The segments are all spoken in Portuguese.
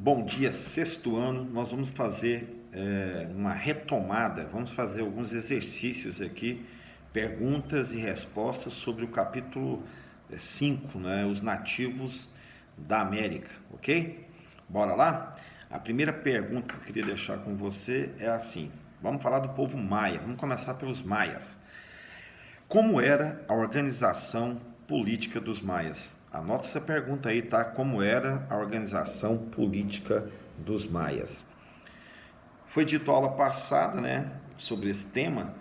Bom dia, sexto ano. Nós vamos fazer uma retomada, vamos fazer alguns exercícios aqui, perguntas e respostas sobre o capítulo 5, né, os nativos da América, ok? Bora lá? A primeira pergunta que eu queria deixar com você é assim: vamos falar do povo maia, vamos começar pelos maias. Como era a organização política dos maias? Anota essa pergunta aí, tá? Como era a organização política dos maias? Foi dito aula passada, né, sobre esse tema,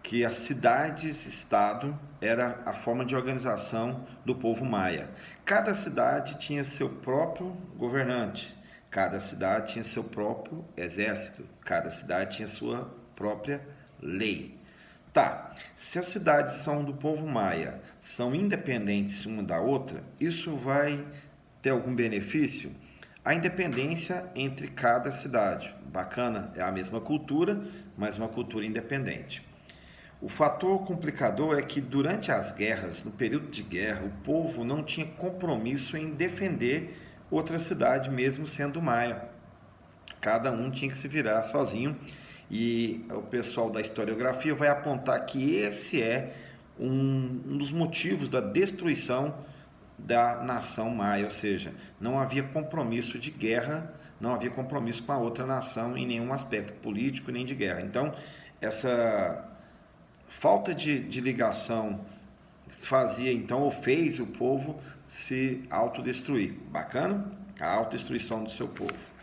que as cidades-estado era a forma de organização do povo maia. Cada cidade tinha seu próprio governante, cada cidade tinha seu próprio exército, cada cidade tinha sua própria lei. Tá, se as cidades são do povo maia, são independentes uma da outra, isso vai ter algum benefício? A independência entre cada cidade. Bacana, é a mesma cultura, mas uma cultura independente. O fator complicador é que durante as guerras, no período de guerra, o povo não tinha compromisso em defender outra cidade, mesmo sendo maia. Cada um tinha que se virar sozinho e o pessoal da historiografia vai apontar que esse é um dos motivos da destruição da nação maia, ou seja, não havia compromisso de guerra, não havia compromisso com a outra nação em nenhum aspecto político nem de guerra. Então, essa falta de ligação fazia então ou fez o povo se autodestruir. Bacana? A autodestruição do seu povo.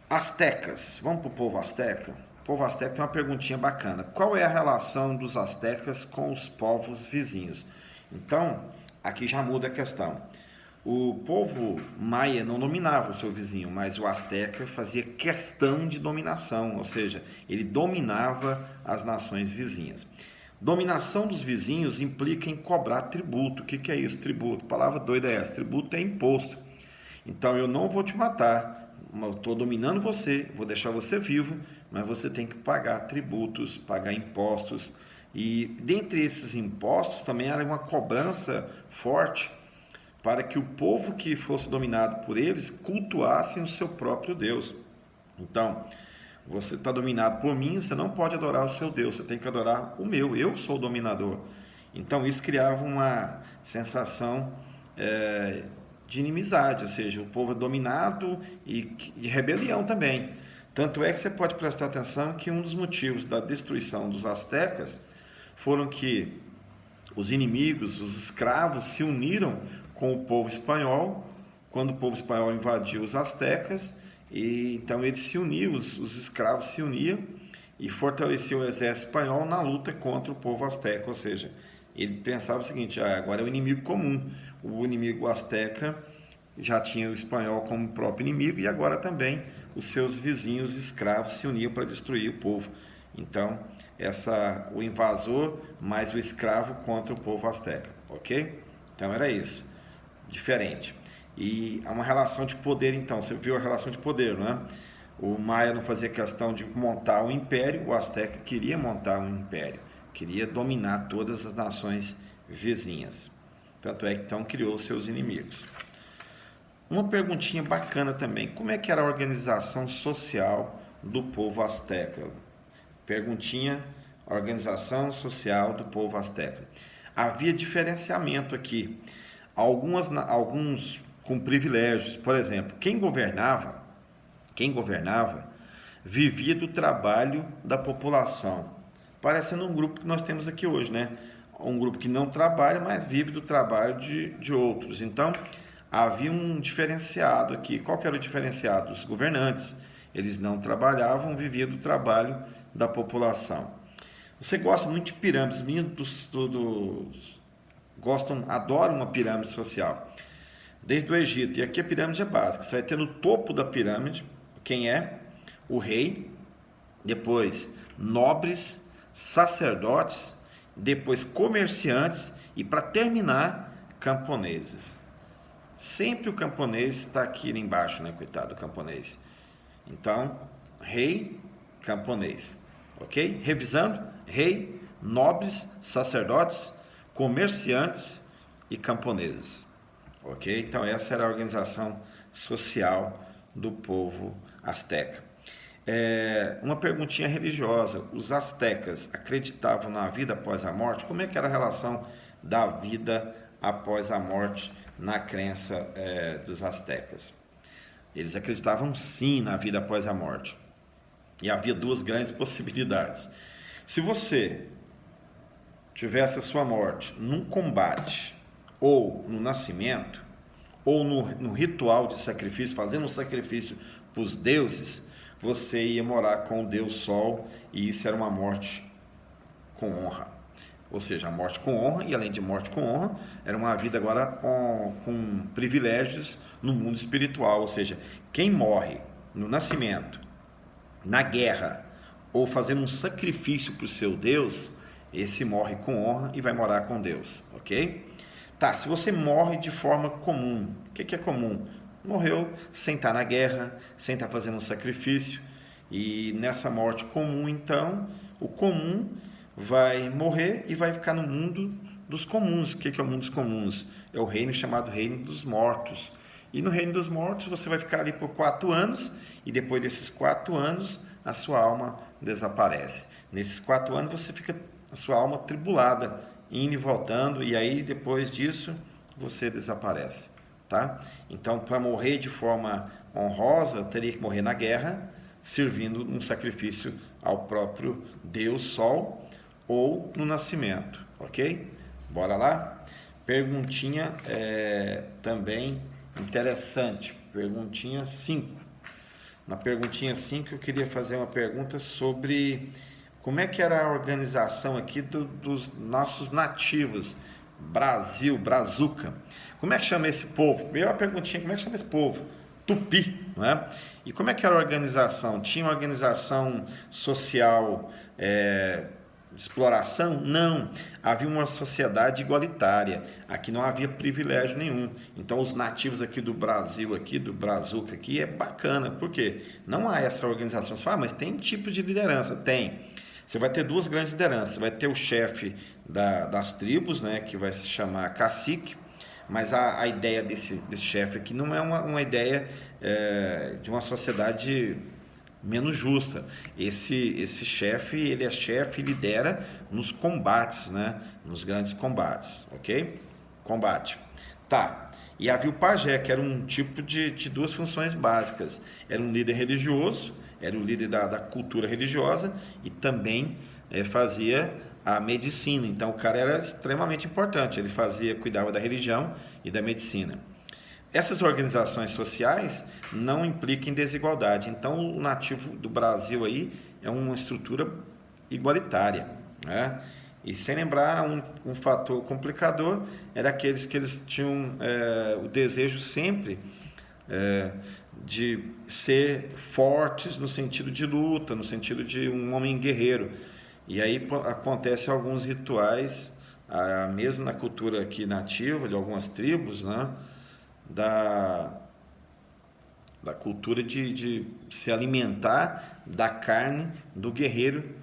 Astecas. Vamos para o povo asteca? O povo asteca tem uma perguntinha bacana. Qual é a relação dos astecas com os povos vizinhos? Então, aqui já muda a questão. O povo maia não dominava o seu vizinho, mas o asteca fazia questão de dominação, ou seja, ele dominava as nações vizinhas. Dominação dos vizinhos implica em cobrar tributo. O que é isso, tributo? Palavra doida é essa. Tributo é imposto. Então, eu não vou te matar, eu estou dominando você, vou deixar você vivo, mas você tem que pagar tributos, pagar impostos. E dentre esses impostos também era uma cobrança forte para que o povo que fosse dominado por eles cultuasse o seu próprio Deus. Então, você está dominado por mim, você não pode adorar o seu Deus, você tem que adorar o meu, eu sou o dominador. Então, isso criava uma sensação de inimizade, ou seja, o povo é dominado e de rebelião também. Tanto é que você pode prestar atenção que um dos motivos da destruição dos astecas foram que os inimigos, os escravos, se uniram com o povo espanhol, quando o povo espanhol invadiu os astecas, e então eles se uniam, os escravos se uniam e fortaleciam o exército espanhol na luta contra o povo asteca, ou seja, ele pensava o seguinte: agora é o inimigo comum, o inimigo asteca já tinha o espanhol como próprio inimigo e agora também os seus vizinhos escravos se uniam para destruir o povo. Então, o invasor mais o escravo contra o povo asteca, ok? Então era isso, diferente. E há uma relação de poder, então, você viu a relação de poder, não é? O maia não fazia questão de montar um império, o asteca queria montar um império, queria dominar todas as nações vizinhas. Tanto é que então criou seus inimigos. Uma perguntinha bacana também: como é que era a organização social do povo asteca? Perguntinha: organização social do povo asteca. Havia diferenciamento aqui. Alguns com privilégios. Por exemplo, quem governava vivia do trabalho da população. Parecendo um grupo que nós temos aqui hoje, né? Um grupo que não trabalha, mas vive do trabalho de outros. Então, havia um diferenciado aqui. Qual que era o diferenciado? Os governantes. Eles não trabalhavam, viviam do trabalho da população. Você gosta muito de pirâmides, os meninos adoram uma pirâmide social, desde o Egito. E aqui a pirâmide é básica. Você vai ter no topo da pirâmide quem é? O rei, depois nobres, sacerdotes, depois comerciantes e, para terminar, camponeses. Sempre o camponês está aqui embaixo, né? Coitado do camponês. Então, rei, camponês. Ok? Revisando: rei, nobres, sacerdotes, comerciantes e camponeses. Ok? Então, essa era a organização social do povo asteca. Uma perguntinha religiosa: os astecas acreditavam na vida após a morte? Como é que era a relação da vida após a morte na crença dos astecas? Eles acreditavam sim na vida após a morte. E havia duas grandes possibilidades. Se você tivesse a sua morte num combate, ou no nascimento, ou no ritual de sacrifício, fazendo um sacrifício para os deuses, você ia morar com o Deus Sol, e isso era uma morte com honra. Ou seja, a morte com honra, e além de morte com honra, era uma vida agora com privilégios no mundo espiritual. Ou seja, quem morre no nascimento, na guerra, ou fazendo um sacrifício para o seu Deus, esse morre com honra e vai morar com Deus, ok? Tá, se você morre de forma comum, o que é comum? Morreu sem estar na guerra, sem estar fazendo um sacrifício, e nessa morte comum, então, o comum vai morrer e vai ficar no mundo dos comuns. O que é o mundo dos comuns? É o reino chamado Reino dos Mortos. E no Reino dos Mortos você vai ficar ali por 4 anos, e depois desses 4 anos a sua alma desaparece. Nesses 4 anos você fica, a sua alma tribulada, indo e voltando, e aí depois disso você desaparece, tá? Então, para morrer de forma honrosa, teria que morrer na guerra, servindo um sacrifício ao próprio Deus Sol, ou no nascimento, ok? Bora lá? Perguntinha também interessante, perguntinha 5. Na perguntinha 5 eu queria fazer uma pergunta sobre como é que era a organização aqui dos nossos nativos, Brazuca. Como é que chama esse povo? Primeira perguntinha, como é que chama esse povo? Tupi, não é? E como é que era a organização? Tinha uma organização social de exploração? Não, havia uma sociedade igualitária. Aqui não havia privilégio nenhum. Então os nativos aqui do Brasil, aqui do Brazuca, aqui é bacana. Por quê? Não há essa organização. Você fala, mas tem tipos de liderança? Tem. Você vai ter duas grandes lideranças. Vai ter o chefe das tribos, né, que vai se chamar cacique. Mas a ideia desse chefe aqui não é uma ideia de uma sociedade menos justa. Esse chefe, ele é chefe e lidera nos combates, né? Nos grandes combates, ok? Combate. Tá. E havia o pajé, que era um tipo de duas funções básicas. Era um líder religioso, era o líder da cultura religiosa, e também fazia a medicina. Então o cara era extremamente importante. Ele cuidava da religião e da medicina. Essas organizações sociais não implicam em desigualdade. Então, o nativo do Brasil aí é uma estrutura igualitária, né? E sem lembrar, um fator complicador era aqueles que eles tinham o desejo sempre de ser fortes no sentido de luta, no sentido de um homem guerreiro. E aí acontecem alguns rituais, mesmo na cultura aqui nativa de algumas tribos, né? Da cultura de se alimentar da carne do guerreiro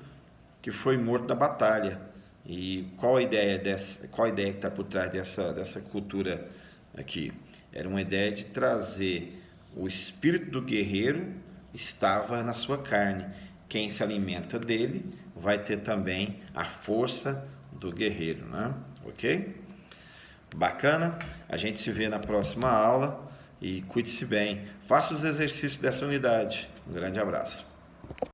que foi morto na batalha. E qual a ideia que está por trás dessa cultura aqui? Era uma ideia de trazer o espírito do guerreiro, estava na sua carne. Quem se alimenta dele vai ter também a força do guerreiro, né? Ok? Bacana? A gente se vê na próxima aula e cuide-se bem. Faça os exercícios dessa unidade. Um grande abraço.